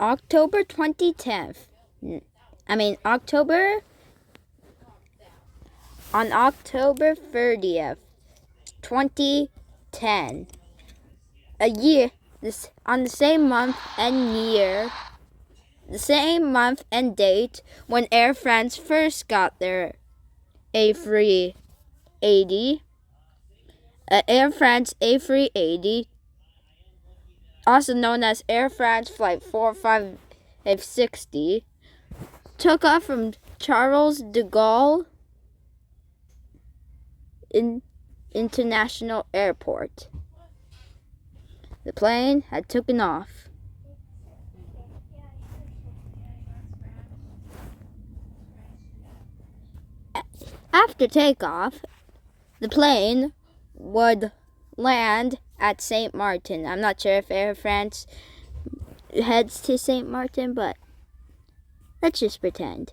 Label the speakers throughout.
Speaker 1: October 2010. I mean, on October 30th, 2010. A year, on the same month and year, the same month and date when Air France first got their A380, Air France A380, also known as Air France Flight 45560, took off from Charles de Gaulle International Airport. The plane had taken off. After takeoff, the plane would land at St. Martin. I'm not sure if Air France heads to St. Martin, but let's just pretend.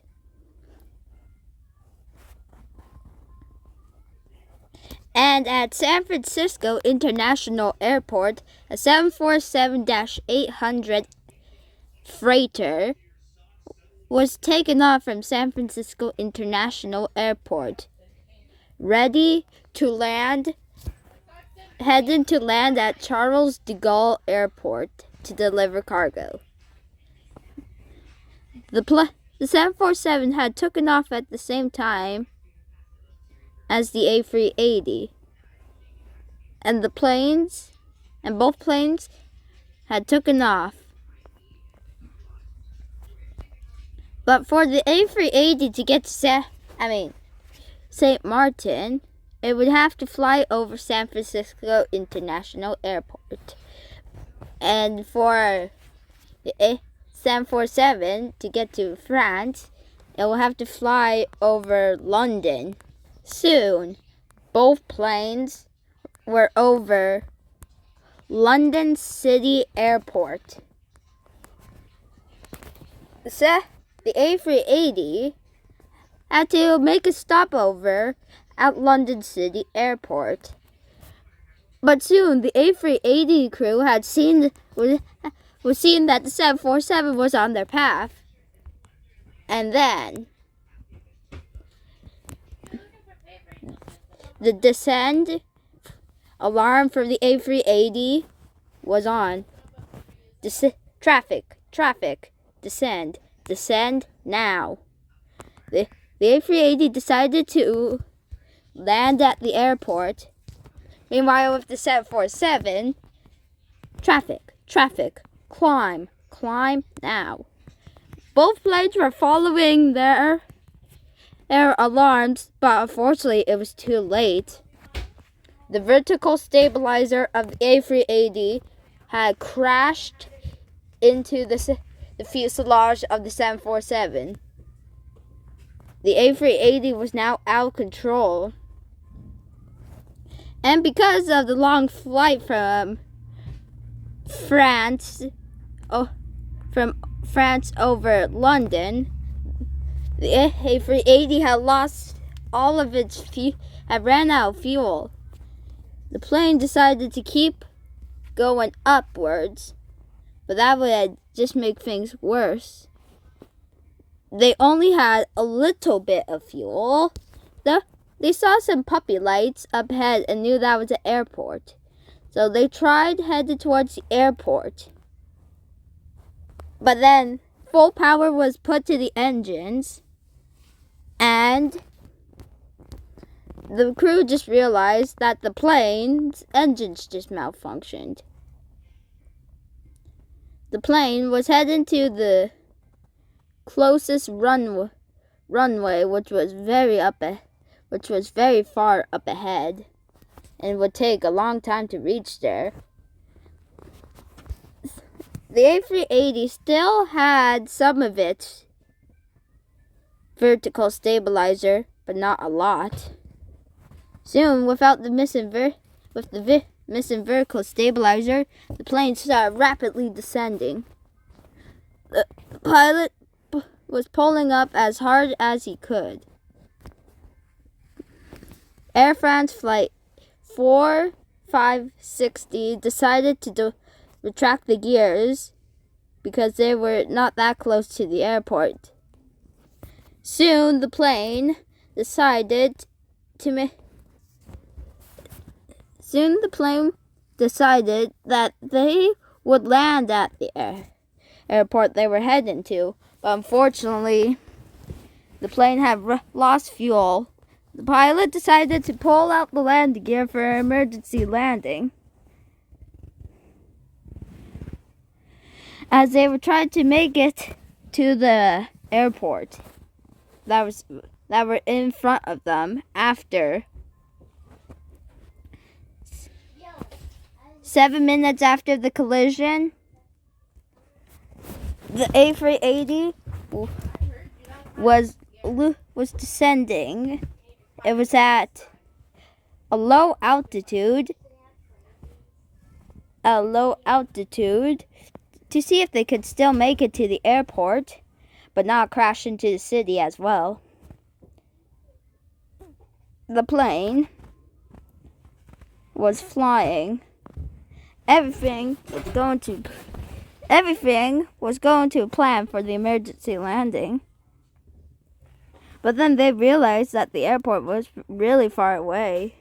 Speaker 1: And at San Francisco International Airport, a 747-800 freighter was taken off from San Francisco International Airport, headed to land at Charles de Gaulle Airport to deliver cargo. The 747 had taken off at the same time as the A380, and both planes had taken off. But for the A380 to get to St. Martin, it would have to fly over San Francisco International Airport. And for the 747 to get to France, it will have to fly over London. Soon, both planes were over London City Airport. The A380 had to make a stopover at London City Airport. But soon, the A380 crew was seeing that the 747 was on their path. And then the descend alarm for the A380 was on. Traffic, descend now. The A380 decided to land at the airport. Meanwhile, with the 747, traffic, climb now. Both planes were following their alarms, but unfortunately it was too late. The vertical stabilizer of the A380 had crashed into the fuselage of the 747. The A380 was now out of control. And because of the long flight from France over London, the A380 had lost all of its had ran out of fuel. The plane decided to keep going upwards, but that would just make things worse. They only had a little bit of fuel. They saw some puppy lights up ahead and knew that was the airport. So they headed towards the airport. But then full power was put to the engines, and the crew just realized that the plane's engines just malfunctioned. The plane was heading to the closest runway, which was very far up ahead, and would take a long time to reach there. The A380 still had some of its vertical stabilizer, but not a lot. Soon, without the missing vertical stabilizer, the plane started rapidly descending. The pilot was pulling up as hard as he could. Air France Flight 4560 decided to retract the gears because they were not that close to the airport. Soon the plane decided that they would land at the airport they were heading to, but unfortunately the plane had lost fuel. The pilot decided to pull out the landing gear for an emergency landing. As they were trying to make it to the airport that were in front of them, after 7 minutes after the collision, the A380 was descending. It was at a low altitude to see if they could still make it to the airport, but not crash into the city as well. The plane was flying. Everything was going to plan for the emergency landing. But then they realized that the airport was really far away.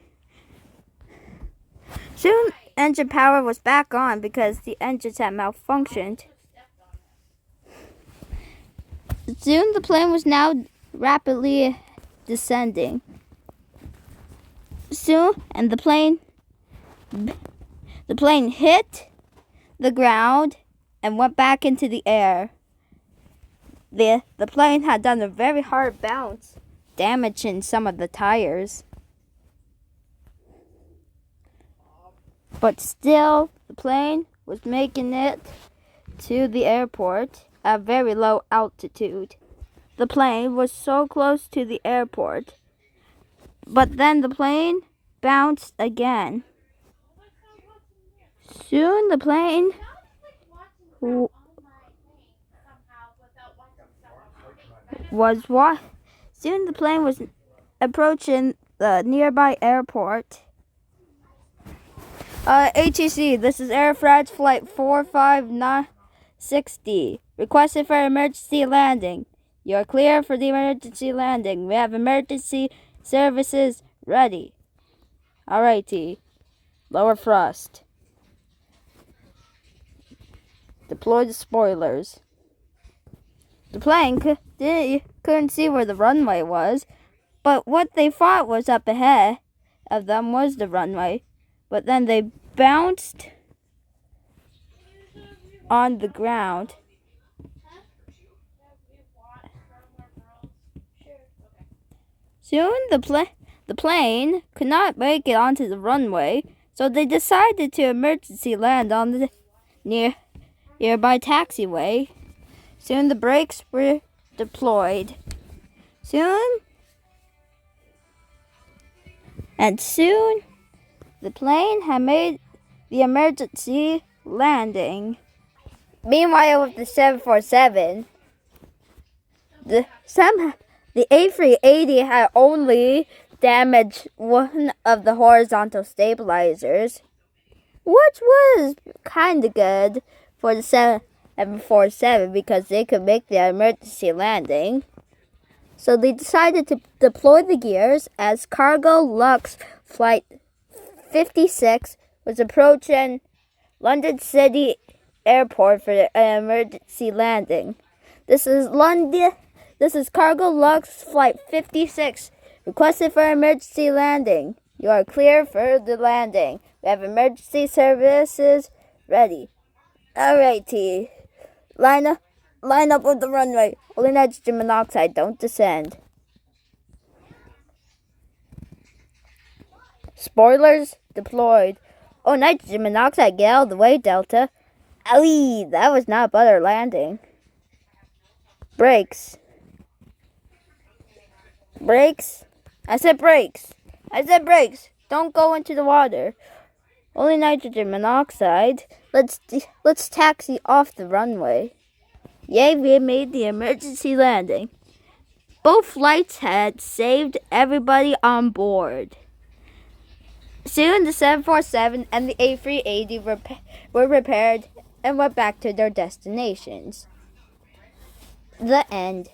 Speaker 1: Soon, engine power was back on because the engines had malfunctioned. Soon, the plane was now rapidly descending. And the plane hit the ground and went back into the air. The plane had done a very hard bounce, damaging some of the tires. But still, the plane was making it to the airport at very low altitude. The plane was so close to the airport, but then the plane bounced again. Soon the plane was approaching the nearby airport. ATC, this is airfrance flight 45960. Requested for emergency landing. You are clear for the emergency landing. We have emergency services ready. Alrighty. Lower thrust. Deploy the spoilers. The plane couldn't see where the runway was, but what they thought was up ahead of them was the runway. But then they bounced on the ground. Soon the plane could not make it onto the runway, so they decided to emergency land on the nearby taxiway. Soon the brakes were deployed. Soon the plane had made the emergency landing. Meanwhile, with the 747, the A380 had only damaged one of the horizontal stabilizers, which was kind of good for the 747 because they could make the emergency landing. So they decided to deploy the gears as cargolux flight 56 was approaching London City Airport for an emergency landing. This is cargolux flight 56. Requested for emergency landing. You are clear for the landing. We have emergency services ready. Alrighty. Line up with the runway. Only nitrogen monoxide, don't descend. Spoilers deployed. Oh, nitrogen monoxide, get out of the way, Delta. Owie, that was not a butter landing. Brakes. I said brakes. Don't go into the water. Only nitrogen monoxide. Let's taxi off the runway. Yay, we made the emergency landing. Both flights had saved everybody on board. Soon the 747 and the A380 were repaired and went back to their destinations. The end.